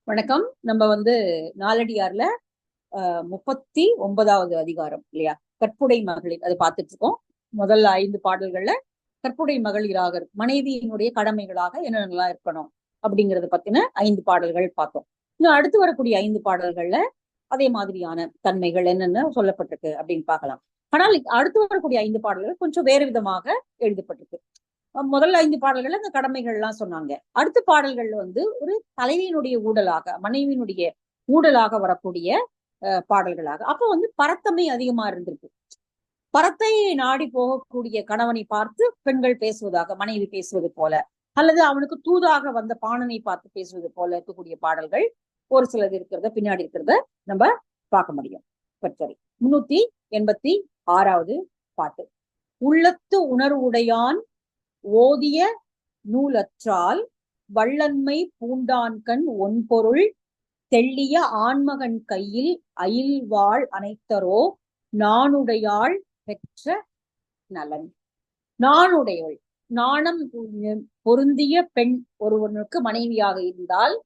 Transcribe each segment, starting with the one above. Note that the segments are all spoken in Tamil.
வணக்கம். நம்ம நாலடியார்ல 39வது அதிகாரம் இல்லையா, கற்புடை மகளிர் அதை பார்த்துட்டு இருக்கோம். முதல் 5 பாடல்கள்ல கற்புடை மகளிராக மனைவியினுடைய கடமைகளாக என்னென்னலாம் இருக்கணும் அப்படிங்கறத பத்தின 5 பாடல்கள் பார்த்தோம். இன்னும் அடுத்து வரக்கூடிய 5 பாடல்கள்ல அதே மாதிரியான தன்மைகள் என்னென்ன சொல்லப்பட்டிருக்கு அப்படின்னு பார்க்கலாம். ஆனால் அடுத்து வரக்கூடிய 5 பாடல்கள் கொஞ்சம் வேறு விதமாக எழுதப்பட்டிருக்கு. முதல் 5 பாடல்கள் அந்த கடமைகள் எல்லாம் சொன்னாங்க. அடுத்த பாடல்கள் ஒரு தலைவியினுடைய ஊடலாக, மனைவியினுடைய ஊடலாக வரக்கூடிய பாடல்களாக. அப்ப பரத்தமை அதிகமா இருந்திருக்கு. பரத்தை நாடி போகக்கூடிய கணவனை பார்த்து பெண்கள் பேசுவதாக, மனைவி பேசுவது போல, அல்லது அவனுக்கு தூதாக வந்த பாணனை பார்த்து பேசுவது போல இருக்கக்கூடிய பாடல்கள் ஒரு சிலது இருக்கிறத, பின்னாடி இருக்கிறத நம்ம பார்க்க முடியும். சரி, 386வது பாட்டு. உள்ளத்து உணர்வுடையான் ஓதிய நூலற்றால் வள்ளன்மை பூண்டான்கண் ஒன்பொருள் தெள்ளிய ஆண்மகன் கையில் அயில்வாள் அனைத்தரோ நானுடையாள் பெற்ற நலன். நானுடையவள், நாணம் பொருந்திய பெண் ஒருவனுக்கு மனைவியாக இருந்தால்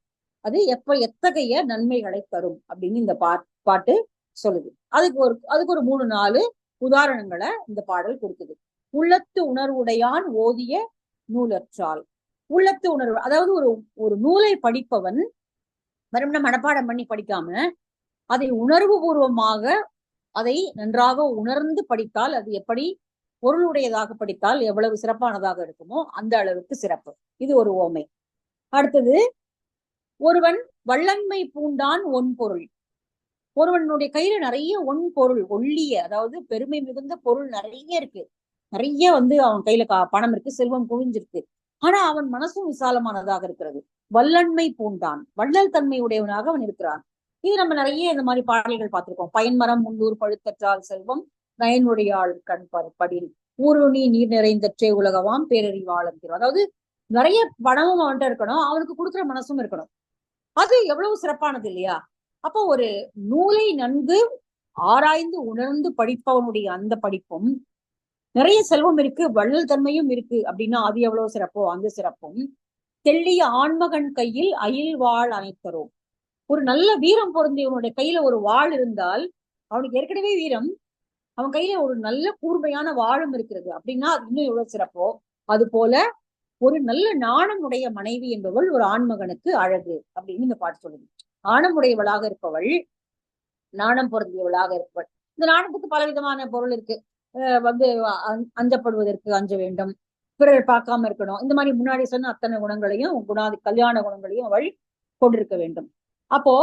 அது எத்தகைய நன்மைகளை தரும் அப்படின்னு இந்த பாட்டு சொல்லுது. அதுக்கு ஒரு 3-4 உதாரணங்களை இந்த பாடல் கொடுக்குது. உள்ளத்து உணர்வுடையான் ஓதிய நூலற்றால். உள்ளத்து உணர்வு, அதாவது ஒரு நூலை படிப்பவன் வெறும்ன மனப்பாடம் பண்ணி படிக்காம அதை உணர்வு பூர்வமாக அதை நன்றாக உணர்ந்து படித்தால் அது எப்படி பொருளுடையதாக படித்தால் எவ்வளவு சிறப்பானதாக இருக்குமோ அந்த அளவுக்கு சிறப்பு. இது ஒரு ஓமை. அடுத்தது, ஒருவன் வள்ளன்மை பூண்டான் ஒன் பொருள். ஒருவனுடைய கையில நிறைய ஒன் பொருள், ஒள்ளிய, அதாவது பெருமை மிகுந்த பொருள் நிறைய இருக்கு. நிறைய அவன் கையில பணம் இருக்கு, செல்வம் குவிஞ்சிருக்கு. ஆனா அவன் மனசும் விசாலமானதாக இருக்கிறது. வல்லன்மை பூண்டான், வள்ளல் தன்மை உடையவனாக அவன் இருக்கிறான். இது நம்ம நிறைய இந்த மாதிரி பாடல்கள் பார்த்திருக்கோம். பயன்மரம் முன்னூர் பழுத்தற்றால் செல்வம் நயனுடையாள் கண் படில் ஊருணி நீர் நிறைந்தற்றே உலகவாம் பேரறிவாளன். அதாவது நிறைய பணமும் அவன்கிட்ட இருக்கணும், அவனுக்கு கொடுக்குற மனசும் இருக்கணும். அது எவ்வளவு சிறப்பானது இல்லையா? அப்போ ஒரு நூலை நன்கு ஆராய்ந்து உணர்ந்து படிப்பவனுடைய அந்த படிப்பும், நிறைய செல்வம் இருக்கு, வள்ளல் தன்மையும் இருக்கு அப்படின்னா அது எவ்வளவு சிறப்போ அந்த சிறப்பும். தெள்ளிய ஆண்மகன் கையில் அயில் வாழ் அனைத்தரும். ஒரு நல்ல வீரம் பொருந்தியவனுடைய கையில ஒரு வாழ் இருந்தால், அவனுக்கு ஏற்கனவே வீரம், அவன் கையில ஒரு நல்ல கூர்மையான வாழும் இருக்கிறது அப்படின்னா அது இன்னும் எவ்வளவு சிறப்போ. அது போல ஒரு நல்ல நாணமுடைய மனைவி என்பவள் ஒரு ஆண்மகனுக்கு அழகு அப்படின்னு இந்த பாட்டு சொல்லுது. நாணமுடையவளாக இருப்பவள், நாணம் பொருந்தியவளாக இருப்பவள். இந்த நாணத்துக்கு பலவிதமான பொருள் இருக்கு. அஞ்சப்படுவதற்கு அஞ்ச வேண்டும், பிறர் பார்க்காம இருக்கணும், இந்த மாதிரி முன்னாடி சொன்ன அத்தனை குணங்களையும் கல்யாண குணங்களையும் அவள் கொண்டிருக்க வேண்டும். அப்போ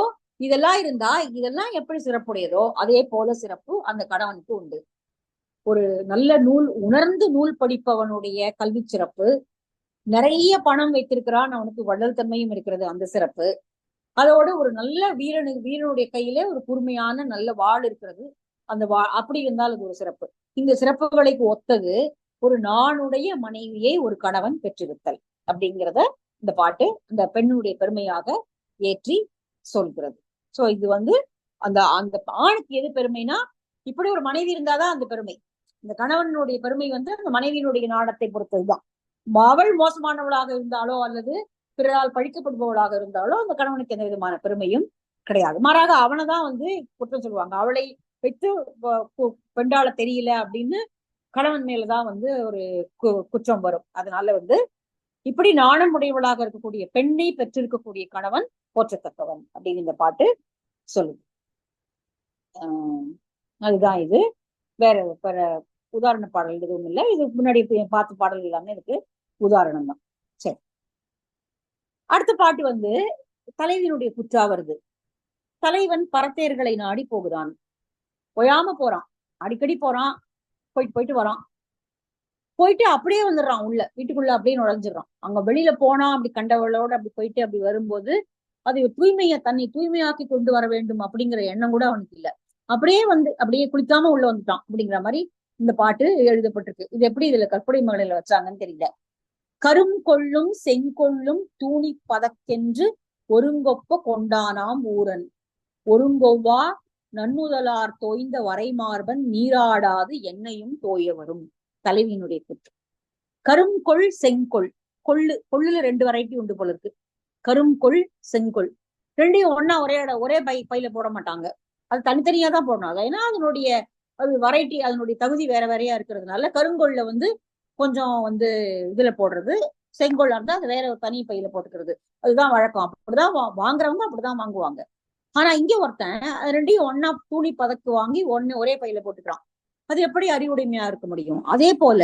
இதெல்லாம் இருந்தா இதெல்லாம் எப்படி சிறப்புடையதோ அதே போல சிறப்பு அந்த கணவனுக்கு உண்டு. ஒரு நல்ல நூல் உணர்ந்து நூல் படிப்பவனுடைய கல்வி சிறப்பு, நிறைய பணம் வைத்திருக்கிறான், அவனுக்கு வள்ளல் தன்மையும் இருக்கிறது, அந்த சிறப்பு. அதோட ஒரு நல்ல வீரனுடைய கையிலே ஒரு கூர்மையான நல்ல வாள் இருக்கிறது, அந்த அப்படி இருந்தால் அது ஒரு சிறப்பு. இந்த சிறப்புகளுக்கு ஒத்தது ஒரு நானுடைய மனைவியை ஒரு கணவன் பெற்றிருத்தல் அப்படிங்கிறத இந்த பாட்டு அந்த பெண்ணுடைய பெருமையாக ஏற்றி சொல்கிறது. சோ இது அந்த அந்த ஆணுக்கு எது பெருமைனா, இப்படி ஒரு மனைவி இருந்தாதான் அந்த பெருமை. இந்த கணவனுடைய பெருமை அந்த மனைவியினுடைய நாணத்தை பொறுத்ததுதான். அவள் மோசமானவளாக இருந்தாலோ அல்லது பிறரால் பழிக்கப்படுபவளாக இருந்தாலோ அந்த கணவனுக்கு எந்த விதமான பெருமையும் கிடையாது. மாறாக அவனைதான் குற்றம் சொல்லுவாங்க. அவளை வைத்து பெண்டாள தெரியல அப்படின்னு கணவன் மேலதான் ஒரு குற்றம் வரும். அதனால இப்படி நாணம் உடையவளாக இருக்கக்கூடிய பெண்ணை பெற்றிருக்கக்கூடிய கணவன் போற்றத்தக்கவன் அப்படின்னு இந்த பாட்டு சொல்லுது. அதுதான் இது. வேற வேற உதாரண பாடல் எதுவும் இல்லை. இது முன்னாடி பார்த்த பாடல் எல்லாமே இதுக்கு உதாரணம் தான். சரி, அடுத்த பாட்டு தலைவனுடைய குற்றா வருது. தலைவன் பரத்தேர்களை நாடி போகிறான். ஓயாம போறான், அடிக்கடி போறான், போயிட்டு வரான். போயிட்டு அப்படியே வந்துடுறான், உள்ள வீட்டுக்குள்ள அப்படியே நுழைஞ்சிடறான். அங்க வெளியில போனா அப்படி கண்டவளோட அப்படி போயிட்டு அப்படி வரும்போது அது தன்னை தூய்மையாக்கி கொண்டு வர வேண்டும் அப்படிங்கிற எண்ணம் கூட அவனுக்கு இல்ல. அப்படியே அப்படியே குளிக்காம உள்ள வந்துட்டான் அப்படிங்கிற மாதிரி இந்த பாட்டு எழுதப்பட்டிருக்கு. இது எப்படி இதுல கற்புடை மகளில வச்சாங்கன்னு தெரியல. கரும் கொள்ளும் செங்கொள்ளும் தூணி பதக்கென்று ஒருங்கொப்ப கொண்டானாம் ஊரன் ஒருங்கொவ்வா நன்னுதலார் தோய்ந்த வரைமார்பன் நீராடாது என்னையும் தோய வரும். தலைவியினுடைய குற்றம். கருங்கொள் செங்கொள், கொள்ளுல 2 வெரைட்டி உண்டு போல இருக்கு. கருங்கொள் செங்கொள். ரெண்டையும் ஒன்னா ஒரே பையில போட மாட்டாங்க. அது தனித்தனியா தான் போடணும். அது ஏன்னா அதனுடைய அது வெரைட்டி, அதனுடைய தகுதி வேற வேறையா இருக்கிறதுனால கருங்கோல்ல வந்து கொஞ்சம் வந்து இதுல போடுறது, செங்கோல்லா இருந்தா அது வேற ஒரு தனி பையில போட்டுக்கிறது. அதுதான் வழக்கம். அப்படிதான் வாங்குறவங்க அப்படிதான் வாங்குவாங்க. ஆனா இங்க ஒருத்தன் அது ரெண்டையும் ஒன்னா தூளி பதக்கு வாங்கி ஒரே பையில போட்டுக்கிறான். அது எப்படி அறிவுடைமையா இருக்க முடியும்? அதே போல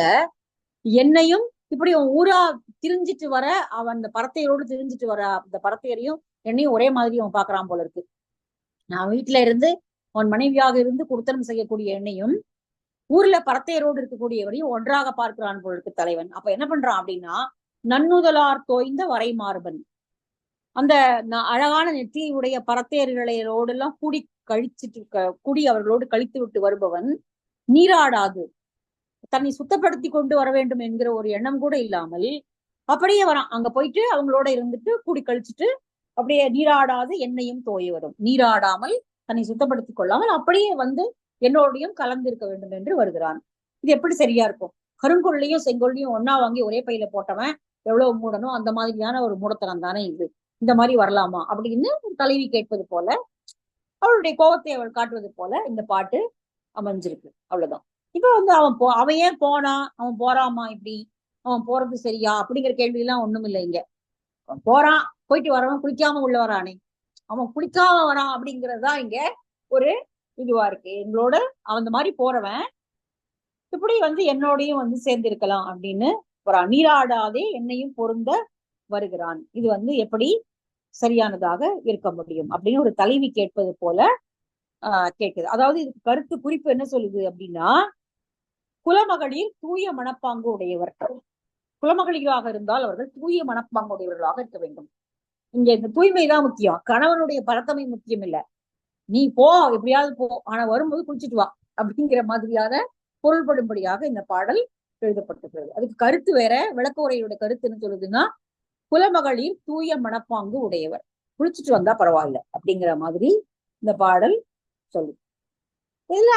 என்னையும் இப்படி ஊரா திரிஞ்சிட்டு வர, அவன் அந்த பரத்தையரோடு திரிஞ்சிட்டு வர அந்த பரத்தையரையும் என்னையும் ஒரே மாதிரி அவன் பாக்குறான் போல இருக்கு. நான் வீட்டுல இருந்து அவன் மனைவியாக இருந்து குடுத்தனம் செய்யக்கூடிய என்னையும் ஊர்ல பரத்தையரோடு இருக்கக்கூடியவரையும் ஒன்றாக பார்க்கிறான் போல இருக்கு தலைவன். அப்ப என்ன பண்றான் அப்படின்னா, நன்னுதலார் தோய்ந்த வரை மார்பன், அந்த அழகான நெற்றி உடைய பரத்தையர்களோடு எல்லாம் கூடி கூடி அவர்களோடு கழித்து விட்டு வருபவன் நீராடாது தன்னை சுத்தப்படுத்தி கொண்டு வர வேண்டும் என்கிற ஒரு எண்ணம் கூட இல்லாமல் அப்படியே வரான். அங்க போயிட்டு அவங்களோட இருந்துட்டு கூடி கழிச்சுட்டு அப்படியே நீராடாது என்னையும் தோய வரும். நீராடாமல் தன்னை சுத்தப்படுத்திக் கொள்ளாமல் அப்படியே வந்து என்னோடையும் கலந்திருக்க வேண்டும் என்று வருகிறான். இது எப்படி சரியா இருக்கும்? கருங்கொள்ளையும் செங்கொள்ளையும் ஒன்னா வாங்கி ஒரே பையில போட்டவன் எவ்வளவு மூடணும், அந்த மாதிரியான ஒரு மூடத்தனம் தானே இது. இந்த மாதிரி வரலாமா அப்படின்னு தலைவி கேட்பது போல, அவளுடைய கோபத்தை அவள் காட்டுவது போல இந்த பாட்டு அமைஞ்சிருக்கு. அவ்வளவுதான். இப்ப வந்து அவன் ஏன் போனான், அவன் போறாமா, இப்படி அவன் போறது சரியா அப்படிங்கிற கேள்வி எல்லாம் ஒண்ணும் இல்லை இங்க. அவன் போறான், போயிட்டு வரவன் குளிக்காம உள்ள வரானே, அவன் குளிக்காம வரான் அப்படிங்கறதுதான் இங்க ஒரு இதுவா இருக்கு. எங்களோட அவன் இந்த மாதிரி போறவன் இப்படி வந்து என்னோடையும் வந்து சேர்ந்து இருக்கலாம் அப்படின்னு போறான். நீராடாதே என்னையும் பொருந்த வருகிறான். இது வந்து எப்படி சரியானதாக இருக்க முடியும் அப்படின்னு ஒரு தலைவி கேட்பது போல கேட்குது. அதாவது இதுக்கு கருத்து குறிப்பு என்ன சொல்லுது அப்படின்னா, குலமகளிர் தூய மனப்பாங்கு உடையவர். குலமகளிராக இருந்தால் அவர்கள் தூய மனப்பாங்கு உடையவர்களாக இருக்க வேண்டும். இங்க இந்த தூய்மைதான் முக்கியம், கணவனுடைய பரத்தமை முக்கியம் இல்ல. நீ போ, எப்படியாவது போ, ஆனா வரும்போது குளிச்சுட்டு வா அப்படிங்கிற மாதிரியான பொருள்படும்படியாக இந்த பாடல் எழுதப்பட்டிருக்கிறது. அதுக்கு கருத்து வேற. விளக்க உரையோட கருத்து என்ன சொல்லுதுன்னா, குலமகளிர் தூய மனப்பாங்கு உடையவர், குளிச்சுட்டு வந்தா பரவாயில்ல அப்படிங்கிற மாதிரி இந்த பாடல் சொல்லு. இதுல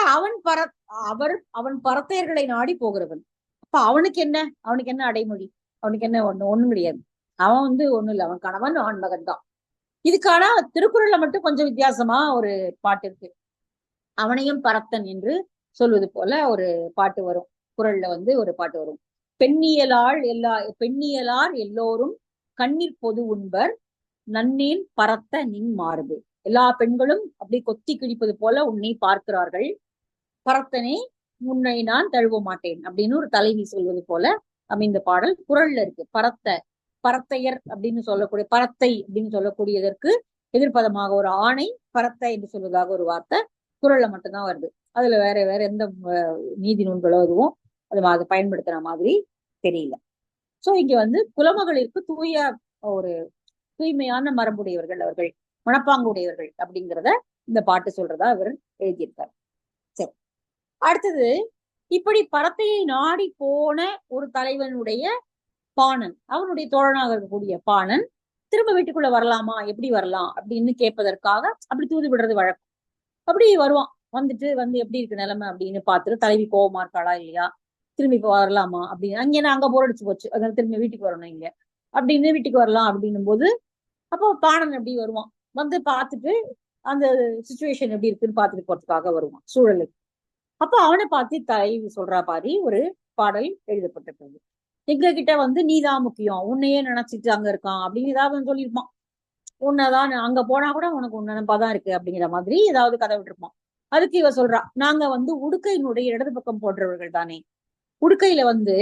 அவன் பரத்தையர்களை நாடி போகிறவன். அப்ப அவனுக்கு என்ன அடைமொழி? அவனுக்கு என்ன ஒண்ணும் கிடையாது. அவன் வந்து ஒண்ணும் இல்லை, அவன் கணவன் அவன் மகன் தான். இதுக்கான திருக்குறள்ல மட்டும் கொஞ்சம் வித்தியாசமா ஒரு பாட்டு இருக்கு. அவனையும் பரத்தன் என்று சொல்வது போல ஒரு பாட்டு வரும். குறள்ல வந்து ஒரு பாட்டு வரும். பெண்ணியலார் எல்லோரும் கண்ணீர் பொது உண்பர் நன்னேன் பரத்த நின் மாறுது. எல்லா பெண்களும் அப்படி கொத்தி கிழிப்பது போல உன்னை பார்க்கிறார்கள், பரத்தனே உன்னை நான் தழுவ மாட்டேன் அப்படின்னு ஒரு தலைவி சொல்வது போல அமைந்த பாடல் குறள்ல இருக்கு. பரத்தையர் அப்படின்னு சொல்லக்கூடிய, பரத்தை அப்படின்னு சொல்லக்கூடியதற்கு எதிர்ப்பதமாக ஒரு ஆணை பரத்த என்று சொல்வதாக ஒரு வார்த்தை குறள்ல மட்டும்தான் வருது. அதுல வேற எந்த நீதி நூல்களோ எதுவும் அதை பயன்படுத்துற மாதிரி தெரியல. சோ இங்க வந்து குலமகளிருக்கு ஒரு தூய்மையான மரபுடையவர்கள், அவர்கள் மனப்பாங்கு உடையவர்கள் அப்படிங்கிறத இந்த பாட்டு சொல்றதா அவர் எழுதியிருக்கார். சரி, அடுத்தது இப்படி பரத்தையை நாடி போன ஒரு தலைவனுடைய பாணன், அவனுடைய தோழனாக இருக்கக்கூடிய பாணன் திரும்ப வீட்டுக்குள்ள வரலாமா, எப்படி வரலாம் அப்படின்னு கேட்பதற்காக அப்படி தூது விடுறது வழக்கம். அப்படி வருவான். வந்துட்டு வந்து எப்படி இருக்கு நிலைமை அப்படின்னு பார்த்துட்டு, தலைவி கோவமா இருக்காளா இல்லையா, திரும்பி இப்ப வரலாமா அப்படின்னு, அங்க போர் அடிச்சு போச்சு, அதனால திரும்பி வீட்டுக்கு வரணும் இங்க அப்படின்னு வீட்டுக்கு வரலாம் அப்படின்னும் போது அப்போ பாணன் எப்படி வருவான், வந்து பார்த்துட்டு அந்த சுச்சுவேஷன் எப்படி இருக்குன்னு பார்த்துட்டு போறதுக்காக வருவான் சூழலுக்கு. அப்போ அவனை பார்த்து தலைவி சொல்றா பாரி ஒரு பாடல் எழுதப்பட்டிருக்கிறது. எங்க கிட்ட வந்து நீதான் முக்கியம், உன்னையே நினைச்சிட்டு அங்க இருக்கான் அப்படின்னு ஏதாவது சொல்லியிருப்பான். உன்னதான் அங்க போனா கூட உனக்கு உன்ன நினைப்பாதான் இருக்கு அப்படிங்கிற மாதிரி ஏதாவது கதை விட்டுருப்பான். அதுக்கு இவ சொல்றா, நாங்க வந்து உடுக்கையினுடைய இடது பக்கம் போன்றவர்கள் தானே. உடுக்கையில வந்து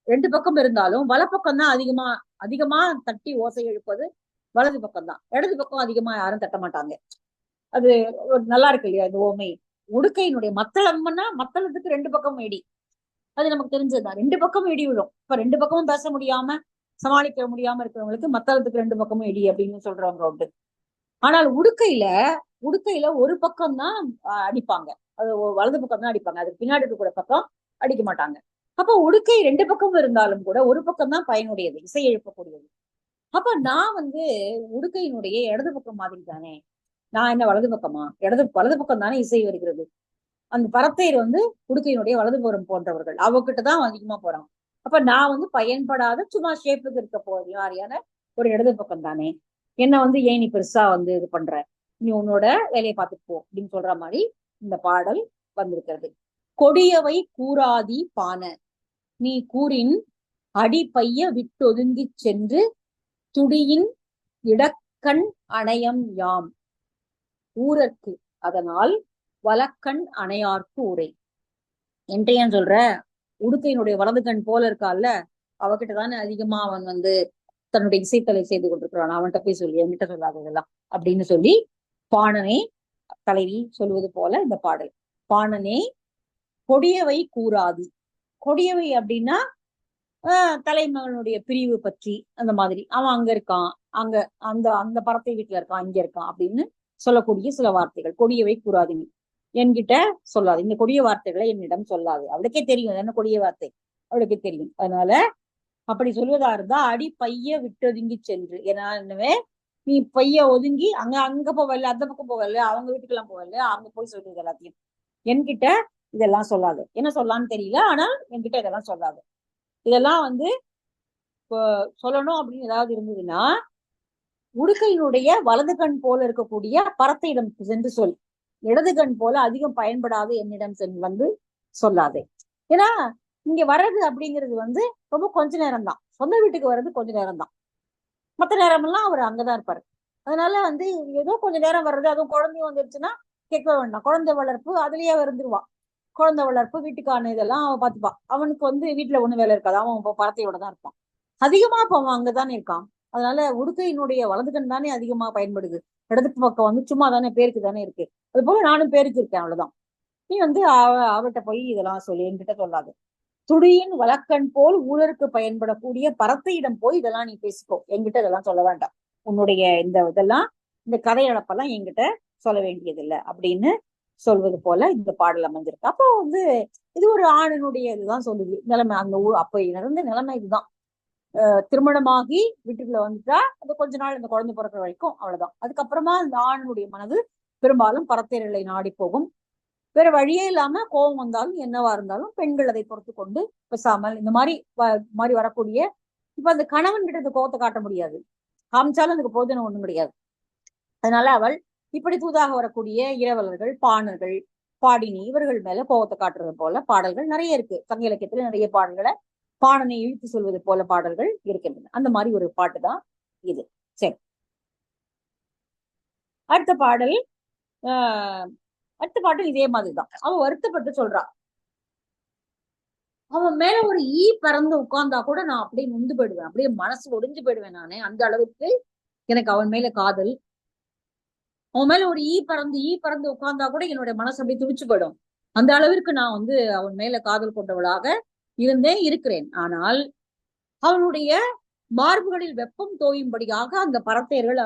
ரெண்டு பக்கம் இருந்தாலும் வலப்பக்கம் தான் அதிகமா தட்டி ஓசை எழுப்பது வலது பக்கம் தான். இடது பக்கம் அதிகமா யாரும் தட்ட மாட்டாங்க. அது ஒரு நல்லா இருக்கு இல்லையா இந்த ஓமை. உடுக்கையினுடைய மத்தளத்துக்கு ரெண்டு பக்கம் இடி, அது நமக்கு தெரிஞ்சதுதான். ரெண்டு பக்கமும் இடி விழும். இப்ப ரெண்டு பக்கமும் பேச முடியாம சமாளிக்க முடியாம இருக்கிறவங்களுக்கு மத்தளத்துக்கு ரெண்டு பக்கமும் இடி அப்படின்னு சொல்றவங்க உண்டு. ஆனால் உடுக்கையில ஒரு பக்கம் தான் அடிப்பாங்க, அது வலது பக்கம் தான் அடிப்பாங்க, அதுக்கு பின்னாடி இருக்கக்கூடிய பக்கம் அடிக்க மாட்டாங்க. அப்ப உடுக்கை ரெண்டு பக்கம் இருந்தாலும் கூட ஒரு பக்கம் தான் பயனுடையது, இசை எழுப்பக்கூடியது. அப்ப நான் வந்து உடுக்கையினுடைய இடது பக்கம் மாதிரி தானே, நான் என்ன வலது பக்கமா? வலது பக்கம் தானே இசை வருகிறது. அந்த பரத்தையர் வந்து உடுக்கையினுடைய வலதுபுறம் போன்றவர்கள், அவகிட்டதான் அதிகமா போறான். அப்ப நான் வந்து பயன்படாத சும்மா ஷேப்புக்கு இருக்க போறியான ஒரு இடது பக்கம் தானே. என்ன வந்து ஏன் நீ பெருசா வந்து இது பண்ற, நீ உன்னோட வேலையை பார்த்துட்டு போ அப்படின்னு சொல்ற மாதிரி இந்த பாடல் வந்திருக்கிறது. கொடியவை கூறாதி பான, நீ கூறின் அடி பைய விட்டொதுங்கி சென்று துடியின் இடக்கண் அணையம் யாம் ஊரற்கு அதனால் வலக்கண் அணையார்க்கு உரை. என்றையான் சொல்ற, உடுக்கையினுடைய வலது கண் போல இருக்கால, அவகிட்ட தானே அதிகமா அவன் வந்து தன்னுடைய இசைத்தலை செய்து கொண்டிருக்கிறான், அவன்கிட்ட போய் சொல்லி என்கிட்ட சொல்லாததெல்லாம் அப்படின்னு சொல்லி பாணனே தலைவி சொல்வது போல இந்த பாடல். பாணனே கொடியவை கூறாதி, கொடியவை அப்படின்னா தலைமகனுடைய பிரிவு பற்றி அந்த மாதிரி, அவன் அங்க இருக்கான், அங்க அந்த அந்த பறத்தை வீட்டுல இருக்கான், இங்க இருக்கான் அப்படின்னு சொல்லக்கூடிய சில வார்த்தைகள். கொடியவை கூறாதி என்கிட்ட சொல்லாது, இந்த கொடிய வார்த்தைகளை என்னிடம் சொல்லாது. அவளுக்கே தெரியும் என்ன கொடிய வார்த்தை, அவளுக்கே தெரியும். அதனால அப்படி சொல்வதா இருந்தா அடி பைய விட்டொதுங்கி சென்று, ஏன்னா நீ பைய ஒதுங்கி அங்க அங்க போவல, அந்த பக்கம் போவல, அவங்க வீட்டுக்கு எல்லாம் போவல, அங்க போய் சொல்றது எல்லாத்தையும் என்கிட்ட இதெல்லாம் சொல்லாது. என்ன சொல்லான்னு தெரியல, ஆனால் என்கிட்ட இதெல்லாம் சொல்லாது. இதெல்லாம் வந்து சொல்லணும் அப்படின்னு ஏதாவது இருந்ததுன்னா உடுக்கையினுடைய வலது கண் போல இருக்கக்கூடிய பரத்தையிடம் சென்று சொல், இடது கண் போல அதிகம் பயன்படாது என்னிடம் வந்து சொல்லாதே. ஏன்னா இங்க வர்றது அப்படிங்கிறது வந்து ரொம்ப கொஞ்ச நேரம் தான், சொந்த வீட்டுக்கு வர்றது கொஞ்ச நேரம் தான், மற்ற நேரமெல்லாம் அவர் அங்கதான் இருப்பாரு. அதனால வந்து ஏதோ கொஞ்ச நேரம் வர்றது, அதுவும் குழந்தையும் வந்துருச்சுன்னா கேட்க வேண்டாம். குழந்தை வளர்ப்பு அதுலயே இருந்துருவா, குழந்தை வளர்ப்பு வீட்டுக்கான இதெல்லாம் அவன் பார்த்துப்பான். அவனுக்கு வந்து வீட்டுல ஒண்ணும் வேலை இருக்காது, அவன் பரத்தையோட தான் இருப்பான் அதிகமா. இப்ப அவன் அங்கதானே இருக்கான். அதனால உடுக்கையினுடைய வலது கண் தானே அதிகமா பயன்படுது, இடது பக்கம் வந்து சும்மா தானே பேருக்கு தானே இருக்கு. அது போல நானும் பேருக்கு இருக்கேன், அவ்வளவுதான். நீ வந்து அவட்ட போய் இதெல்லாம் சொல்லி என்கிட்ட சொல்லாது. துடியின் வழக்கண் போல் ஊழருக்கு பயன்படக்கூடிய பரத்தையிடம் போய் இதெல்லாம் நீ பேசிக்கோ, என்கிட்ட இதெல்லாம் சொல்ல வேண்டாம். உன்னுடைய இதெல்லாம் இந்த கதையளப்பெல்லாம் என்கிட்ட சொல்ல வேண்டியதில்லை அப்படின்னு சொல்வது போல இந்த பாடல் அமைஞ்சிருக்கு. அப்போ வந்து இது ஒரு ஆணினுடைய இதுதான் சொல்லுது நிலைமை. அந்த அப்ப நடந்த நிலைமை இதுதான். திருமணமாகி வீட்டுக்குள்ள வந்துட்டா அது கொஞ்ச நாள் இந்த குழந்தை பிறக்கிற வரைக்கும் அவ்வளவுதான். அதுக்கப்புறமா இந்த ஆணுடைய மனது பெரும்பாலும் பரத்தையர்களை நாடி போகும். வேற வழியே இல்லாம கோபம் வந்தாலும் என்னவா இருந்தாலும் பெண்கள் அதை பொறுத்து கொண்டு பேசாமல் இந்த மாதிரி வரக்கூடிய, இப்ப அந்த கணவன் கிட்ட இந்த கோபத்தை காட்ட முடியாது, காமிச்சாலும் அதுக்கு போஜனம் ஒண்ணும் கிடையாது. அதனால அவள் இப்படி தூதாக வரக்கூடிய இரவலர்கள், பாணர்கள், பாடினி இவர்கள் மேல கோபத்தை காட்டுறது போல பாடல்கள் நிறைய இருக்கு. சங்க இலக்கியத்துல நிறைய பாடல்களை பாணனை இழுத்து சொல்வது போல பாடல்கள் இருக்கின்றன. அந்த மாதிரி ஒரு பாட்டு தான் இது. சரி, அடுத்த பாடல் அடுத்த பாட்டு இதே மாதிரிதான். அவன் வருத்தப்பட்டு சொல்றான், அவன் மேல ஒரு ஈ பறந்து உட்கார்ந்தா கூட நான் அப்படியே நொந்து போயிடுவேன், அப்படியே மனசு ஒடிஞ்சு போயிடுவேன் நானே, அந்த அளவுக்கு எனக்கு அவன் மேல காதல். அவன் மேல ஒரு ஈ பறந்து உட்கார்ந்தா கூட என்னுடைய மனசு அப்படியே துடிச்சு போயிடும். அந்த அளவிற்கு நான் வந்து அவன் மேல காதல் கொண்டவளாக இருக்கிறேன். ஆனால் அவனுடைய மார்புகளில் வெப்பம் தோயும்படியாக அந்த பரத்தையர்கள்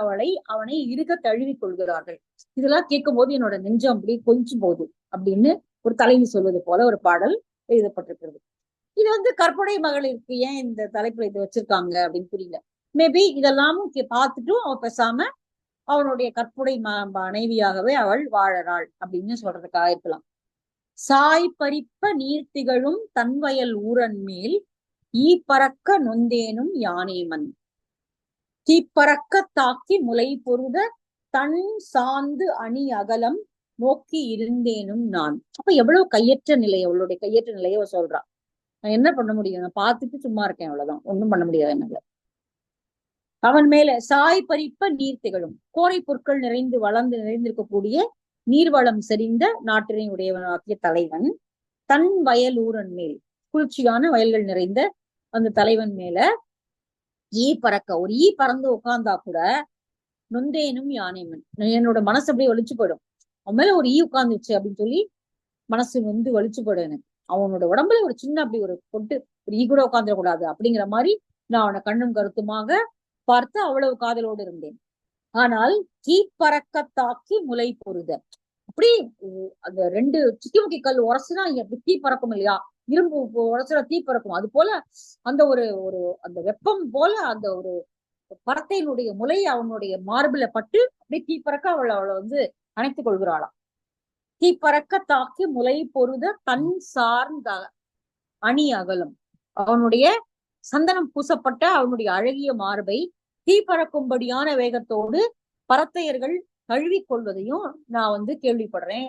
அவனை இருக தழுவி கொள்கிறார்கள். இதெல்லாம் கேட்கும் போது என்னோட நெஞ்சம் அப்படியே கொஞ்சம் போகுது அப்படின்னு ஒரு தலைவி சொல்வது போல ஒரு பாடல் எழுதப்பட்டிருக்கிறது. இது வந்து கற்பனை மகளிருக்கு ஏன் இந்த தலைப்புல இது வச்சிருக்காங்க அப்படின்னு புரியல. மேபி இதெல்லாமும் பார்த்துட்டும் அவன் பேசாம அவனுடைய கற்பனை மனைவியாகவே அவள் வாழறாள் அப்படின்னு சொல்றதுக்காக இருக்கலாம். சாய் பறிப்ப நீர் திகழும் தன்வயல் ஊரன் மேல் ஈ பறக்க நொந்தேனும் யானேமன் தீப்பறக்க தாக்கி முலை பொருத தன் சாந்து அணி அகலம் நோக்கி இருந்தேனும் நான். அப்ப எவ்வளவு கையற்ற நிலை, அவளுடைய கையற்ற நிலையை சொல்றான். நான் என்ன பண்ண முடியும், நான் பார்த்துட்டு சும்மா இருக்கேன், அவ்வளவுதான், ஒண்ணும் பண்ண முடியாது என்னால. அவன் மேல சாய் பறிப்ப நீர் திகழும், கோரை பொருட்கள் வளர்ந்து நிறைந்திருக்கக்கூடிய நீர்வளம் செறிந்த நாட்டினை உடையவனாகிய தலைவன் தன் வயலூரன் மேல், குளிர்ச்சியான வயல்கள் நிறைந்த அந்த தலைவன் மேல ஈ பறக்க, ஒரு ஈ பறந்து உட்கார்ந்தா கூட நொந்தேனும் யானைமன், என்னோட மனசு அப்படியே வலிச்சு போயிடும். அவன் மேல ஒரு ஈ உட்கார்ந்துச்சு அப்படின்னு சொல்லி மனசு வந்து வலிச்சு போயிடும் எனக்கு. அவனோட உடம்புல ஒரு சின்ன அப்படி ஒரு பொட்டு ஒரு ஈ கூட உட்காந்துடக்கூடாது அப்படிங்கிற மாதிரி நான் அவனை கண்ணும் கருத்துமாக பார்த்து அவ்வளவு காதலோடு இருந்தேன். ஆனால் தீ பறக்க தாக்கி முலை பொருத, அப்படி அந்த 2 சிக்கிமுக்கி கல் உரசுனா தீ பறக்கும் இல்லையா, இரும்பு உரசுல தீ பறக்கும், அது போல அந்த ஒரு ஒரு அந்த வெப்பம் போல அந்த ஒரு பறத்தையினுடைய முலை அவனுடைய மார்பில பட்டு அப்படியே தீ பறக்க அவளை வந்து அணைத்துக் கொள்கிறாளாம். தீ பறக்க தாக்கி முலை பொருத தன் சார்ந்த அணி அகலம், அவனுடைய சந்தனம் பூசப்பட்ட அவனுடைய அழகிய மார்பை தீ பறக்கும்படியான வேகத்தோடு பரத்தையர்கள் கழுவிக் கொள்வதையும் நான் கேள்விப்படுறேன்,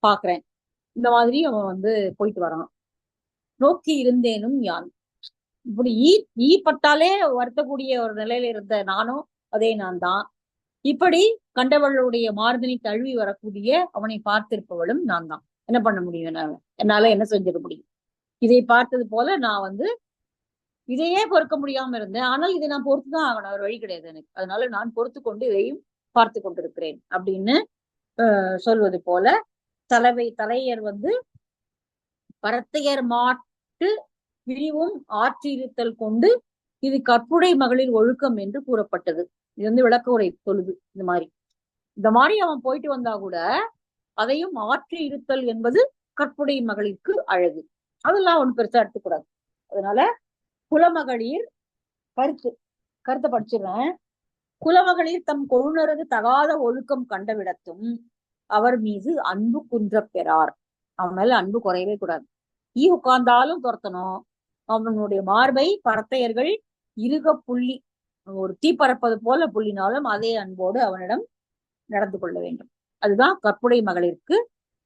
பாக்குறேன். இந்த மாதிரி அவன் போயிட்டு வரான். நோக்கி இருந்தேனும் யான். இப்படி ஈ பட்டாலே வருத்தக்கூடிய ஒரு நிலையில இருந்த நானும் அதே நான் தான். இப்படி கண்டவளுடைய மார்பினை தழுவி வரக்கூடிய அவனை பார்த்திருப்பவளும் நான் தான். என்ன பண்ண முடியும்? என்னால என்ன செஞ்சிட முடியும்? இதை பார்த்தது போல நான் இதையே பொறுக்க முடியாம இருந்தேன். ஆனால் இதை நான் பொறுத்துதான் ஆகணும், ஒரு வழி கிடையாது எனக்கு. அதனால நான் பொறுத்து கொண்டு இதையும் பார்த்து கொண்டிருக்கிறேன் அப்படின்னு சொல்வது போல தலையர் பரத்தையர் மாட்டு விரிவும் ஆற்றிருத்தல் கொண்டு இது கற்புடை மகளிர் ஒழுக்கம் என்று கூறப்பட்டது. இது விளக்க உரை சொல்லுது. இந்த மாதிரி அவன் போயிட்டு வந்தா கூட அதையும் ஆற்றி இருத்தல் என்பது கற்புடை மகளிருக்கு அழகு. அதெல்லாம் ஒண்ணு பெருசா எடுத்துக்கூடாது. அதனால குலமகளிர் கருத்தை படிச்சிடுறேன். குலமகளிர் தம் கொழுனரது தகாத ஒழுக்கம் கண்டவிடத்தும் அவர் மீது அன்பு குன்ற பெறார். அவன் மேல அன்பு குறையவே கூடாது. ஈ உட்கார்ந்தாலும் துரத்தணும். அவனுடைய மார்பை பரத்தையர்கள் இருக புள்ளி ஒரு தீ பறப்பது போல புள்ளினாலும் அதே அன்போடு அவனிடம் நடந்து கொள்ள வேண்டும். அதுதான் கற்புடை மகளிருக்கு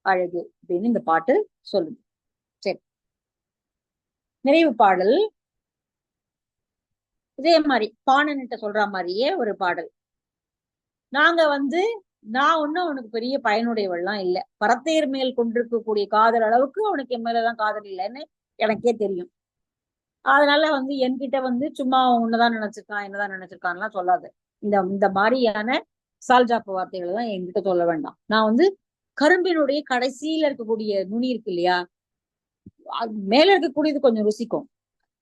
அழகு அப்படின்னு இந்த பாட்டு சொல்லுது. சரி, நிறைவு பாடல் இதே மாதிரி பாணன்கிட்ட சொல்ற மாதிரியே ஒரு பாடல். நாங்க நான் ஒண்ணும் அவனுக்கு பெரிய பயனுடையவள்லாம் இல்லை. பரத்தையர் மேல் கொண்டிருக்கக்கூடிய காதல் அளவுக்கு அவனுக்கு என் மேலதான் காதல் இல்லைன்னு எனக்கே தெரியும். அதனால என்கிட்ட சும்மா உன்னதான் நினைச்சிருக்கான் என்னதான் நினைச்சிருக்கான்லாம் சொல்லாது. இந்த மாதிரியான சால்ஜாப்பு வார்த்தைகளை தான் என்கிட்ட சொல்ல வேண்டாம். நான் கரும்பினுடைய கடைசியில இருக்கக்கூடிய நுனி இருக்கு இல்லையா, மேல இருக்கக்கூடியது கொஞ்சம் ருசிக்கும்,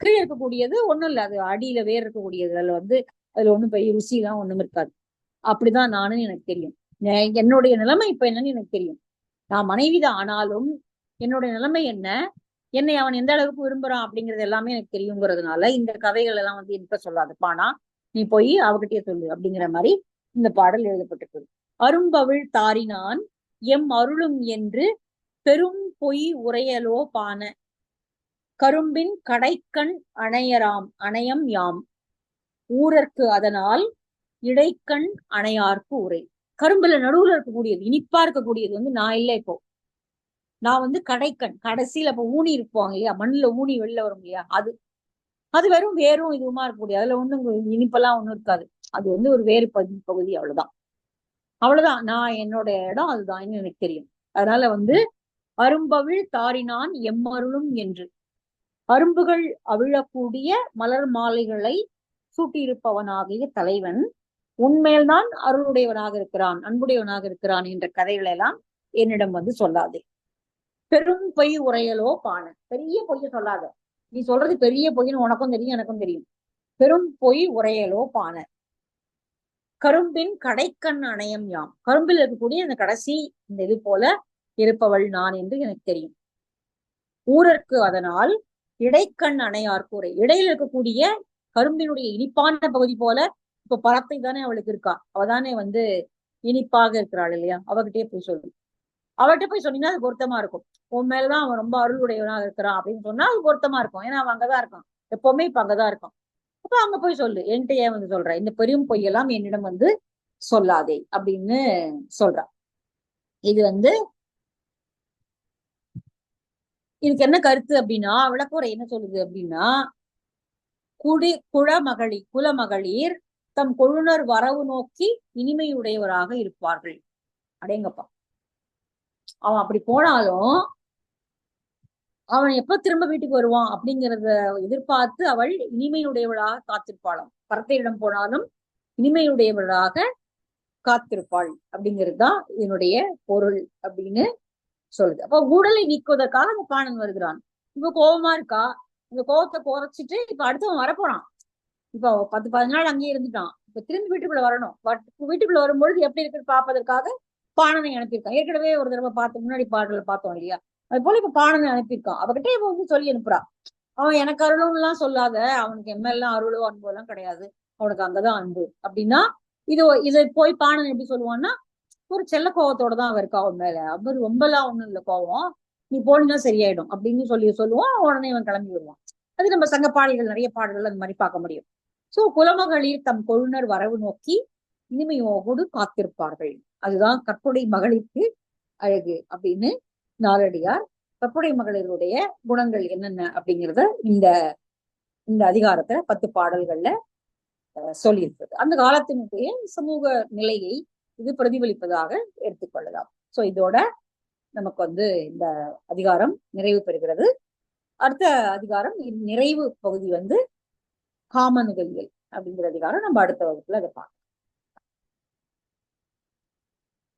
கீழே இருக்கக்கூடியது ஒண்ணும் இல்லை, அது அடியில வேர் இருக்கக்கூடியது. அதுல ஒண்ணும் பெரிய ருசி எல்லாம் ஒண்ணும் இருக்காது. அப்படிதான் நானும் எனக்கு தெரியும். என்னுடைய நிலைமை இப்ப என்னன்னு எனக்கு தெரியும். நான் மனைவிதான், ஆனாலும் என்னுடைய நிலைமை என்ன, என்னை அவன் எந்த அளவுக்கு விரும்புறான் அப்படிங்கிறது எல்லாமே எனக்கு தெரியுங்கிறதுனால இந்த கதைகள் எல்லாம் என்கிட்ட சொல்லாது. பானா நீ போய் அவகிட்டே சொல்லு அப்படிங்கிற மாதிரி இந்த பாடல் எழுதப்பட்டிருக்கு. அரும்பவிழ் தாரினான் எம் அருளும் என்று பெரும் பொய் உரையலோ பான கரும்பின் கடைக்கண் அணையம் யாம் ஊரர்க்கு அதனால் இடைக்கண் அணையார்க்கு உரை. கரும்புல நடுவுல இருக்கக்கூடியது, இனிப்பா இருக்கக்கூடியது நான் இல்லை. இப்போ நான் கடைக்கண் கடைசியில இப்ப ஊனி இருப்பாங்க இல்லையா, மண்ணுல ஊனி வெளில வரும் இல்லையா, அது வெறும் வேறும் இதுவுமா இருக்கக்கூடிய, அதுல ஒண்ணும் இனிப்பெல்லாம் ஒண்ணும் இருக்காது. அது ஒரு வேறு பகுதி, அவ்வளவுதான். நான் என்னோட இடம் அதுதான் எனக்கு தெரியும். அதனால அரும்பவிழ் தாரினான் எம்மருளும் என்று அரும்புகள் அவிழக்கூடிய மலர் மாலைகளை சூட்டியிருப்பவனாகிய தலைவன் உண்மையில்தான் அருளுடையவனாக இருக்கிறான், அன்புடையவனாக இருக்கிறான் என்ற கதைகளை எல்லாம் என்னிடம் சொல்லாதே. பெரும் பொய் உரையலோ பான, பெரிய பொய்ய சொல்லாத. நீ சொல்றது பெரிய பொய்ன்னு உனக்கும் தெரியும் எனக்கும் தெரியும். பெரும் பொய் உரையலோ பான கரும்பின் கடைக்கண் அணையம் யாம், கரும்பில் இருக்கக்கூடிய இந்த கடைசி இந்த இது போல இருப்பவள் நான் என்று எனக்கு தெரியும். ஊரர்க்கு அதனால் இடைக்கண் அணையார்க்கு உரை. இடையில இருக்கக்கூடிய கரும்பினுடைய இனிப்பான பகுதி போல இப்ப பரத்தை தானே அவளுக்கு இருக்கா, அவதானே இனிப்பாக இருக்கிறாள் இல்லையா, அவகிட்டே போய் சொல்லு. அவர்கிட்ட போய் சொன்னீங்கன்னா அது பொருத்தமா இருக்கும். உன் மேலதான் அவன் ரொம்ப அருளுடையவனாக இருக்கிறான் அப்படின்னு சொன்னா அது பொருத்தமா இருக்கும். ஏன்னா அவன் அங்கதான் இருக்கான், எப்பவுமே இப்ப அங்கதான் இருக்கான். அப்ப அங்க போய் சொல்லு, என்கிட்ட ஏன் சொல்ற, இந்த பெரும் பொய்யெல்லாம் என்னிடம் சொல்லாதே அப்படின்னு சொல்றான். இது இதுக்கு என்ன கருத்து அப்படின்னா, விளக்குறை என்ன சொல்லுது அப்படின்னா, குலமகளிர் தம் கொழுனர் வரவு நோக்கி இனிமையுடையவராக இருப்பார்கள். அடேங்கப்பா, அவன் அப்படி போனாலும் அவன் எப்ப திரும்ப வீட்டுக்கு வருவான் அப்படிங்கிறத எதிர்பார்த்து அவள் இனிமையுடையவளாக காத்திருப்பாளாம். பரத்தையிடம் போனாலும் இனிமையுடையவளாக காத்திருப்பாள் அப்படிங்கிறது தான் இதனுடைய பொருள் அப்படின்னு சொல்லுது. அப்ப ஊடலை நீக்குவதற்காக அந்த பாணன் வருகிறான். இப்ப கோபமா இருக்கா, இந்த கோபத்தை குறைச்சிட்டு இப்ப அடுத்தவன் வரப்போறான். இப்போ 10-15 நாள் அங்கேயே இருந்துட்டான். இப்ப திரும்பி வீட்டுக்குள்ள வரணும். வீட்டுக்குள்ள வரும்பொழுது எப்படி இருக்குன்னு பார்ப்பதற்காக பாணனை அனுப்பியிருக்கான். ஏற்கனவே ஒரு தடவை முன்னாடி பாடல பார்த்தோம் இல்லையா, அது போல இப்ப பாணனை அனுப்பியிருக்கான். அவகிட்ட இப்ப சொல்லி அனுப்புறான். அவன் எனக்கு அருளும் எல்லாம் சொல்லாத, அவனுக்கு எம்எல்லாம் அருளோ அன்போ எல்லாம் கிடையாது, அவனுக்கு அங்கதான் அன்பு அப்படின்னா இதை போய் பாணன் எப்படி சொல்லுவான்னா, ஒரு செல்ல கோவத்தோட தான் அவன் இருக்கா அவன் மேல, அவர் ரொம்பலாம் ஒண்ணும் இல்லை கோவம், நீ போனா சரியாயிடும் அப்படின்னு சொல்லுவான். உடனே அவன் கிளம்பி வருவான். அது நம்ம சங்க பாடல்கள் நிறைய பாடல்கள் அந்த மாதிரி பார்க்க முடியும். சோ குலமகளிர் தம் கொழுனர் வரவு நோக்கி இனிமையோடு காத்திருப்பார்கள். அதுதான் கற்புடை மகளிருக்கு அழகு அப்படின்னு நாலடியார் கற்புடை மகளிருடைய குணங்கள் என்னென்ன அப்படிங்கிறத இந்த இந்த அதிகாரத்துல 10 பாடல்கள்ல சொல்லியிருக்கிறது. அந்த காலத்தினுடைய சமூக நிலையை இது பிரதிபலிப்பதாக எடுத்துக்கொள்ளலாம். சோ இதோட நமக்கு இந்த அதிகாரம் நிறைவு பெறுகிறது. அடுத்த அதிகாரம் நிறைவு பகுதி காமனுதவியல் அப்படிங்கிற அதிகாரம் நம்ம அடுத்த வகுப்புல அதை பார்க்கலாம்.